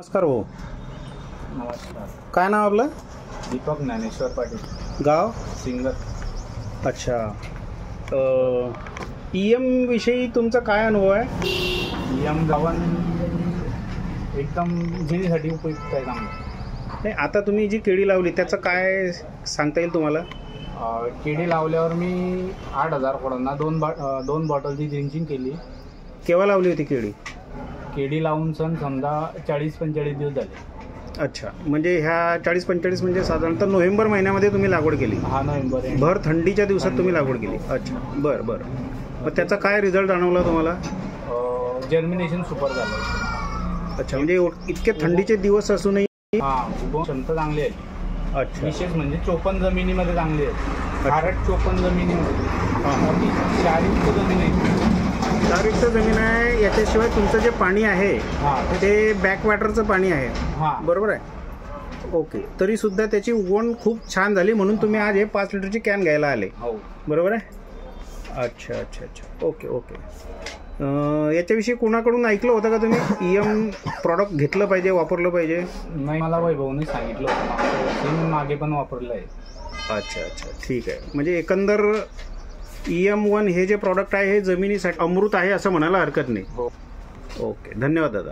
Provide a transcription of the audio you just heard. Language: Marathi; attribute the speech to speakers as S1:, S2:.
S1: नमस्कार भाऊ.
S2: नमस्कार.
S1: काय नाव आपलं?
S2: दीपक ज्ञानेश्वर पाटील,
S1: गाव?
S2: सिंगर.
S1: अच्छा. EM विषयी तुमचा काय अनुभव आहे?
S2: EM गावन एकदम जिरीसाठी उपयुक्त आहे चांगलं.
S1: नाही, आता तुम्ही जी केळी लावली त्याचं काय सांगता येईल तुम्हाला?
S2: केळी लावल्यावर मी 8,000 पडांना दोन बॉटलची ड्रिंचिंग केली.
S1: केव्हा लावली होती केळी?
S2: केळी लावून सण समजा 40-45 दिवस झाले.
S1: अच्छा, म्हणजे ह्या 40-45 म्हणजे साधारणतः नोव्हेंबर महिन्यामध्ये तुम्ही लागवड केली?
S2: हा, नोव्हेंबर.
S1: भर थंडीच्या दिवसात तुम्ही लागवड केली? अच्छा, बरं बरं. मग त्याचा काय रिझल्ट जाणवला तुम्हाला?
S2: जर्मिनेशन सुपर झालं.
S1: अच्छा, म्हणजे इतके थंडीचे दिवस असूनही
S2: उगवण क्षमता चांगली आहे.
S1: अच्छा.
S2: विशेष म्हणजे 54 जमिनीमध्ये चांगली आहे. खारट 54 जमिनीमध्ये, क्षारयुक्त जमीन आहे.
S1: क्षारयुक्त जमीन आहे. याच्याशिवाय तुमचं जे पाणी आहे ते बॅकवॉटरचं पाणी आहे, बरोबर आहे? ओके. तरी सुद्धा त्याची उगवण खूप छान झाली म्हणून तुम्ही आज हे 5 लिटरची कॅन घ्यायला आले, बरोबर आहे? अच्छा अच्छा अच्छा. Okay okay. याच्याविषयी कोणाकडून ऐकलं होतं का तुम्ही? EM प्रॉडक्ट घेतलं पाहिजे, वापरलं पाहिजे?
S2: नाही, मला वैभवने सांगितलं होतं. मागे पण वापरलं आहे.
S1: अच्छा अच्छा, ठीक आहे. म्हणजे एकंदर EM1 हे जे प्रॉडक्ट आहे हे जमिनीसाठी अमृत आहे असं म्हणायला हरकत नाही.
S2: हो.
S1: ओके, धन्यवाद दादा.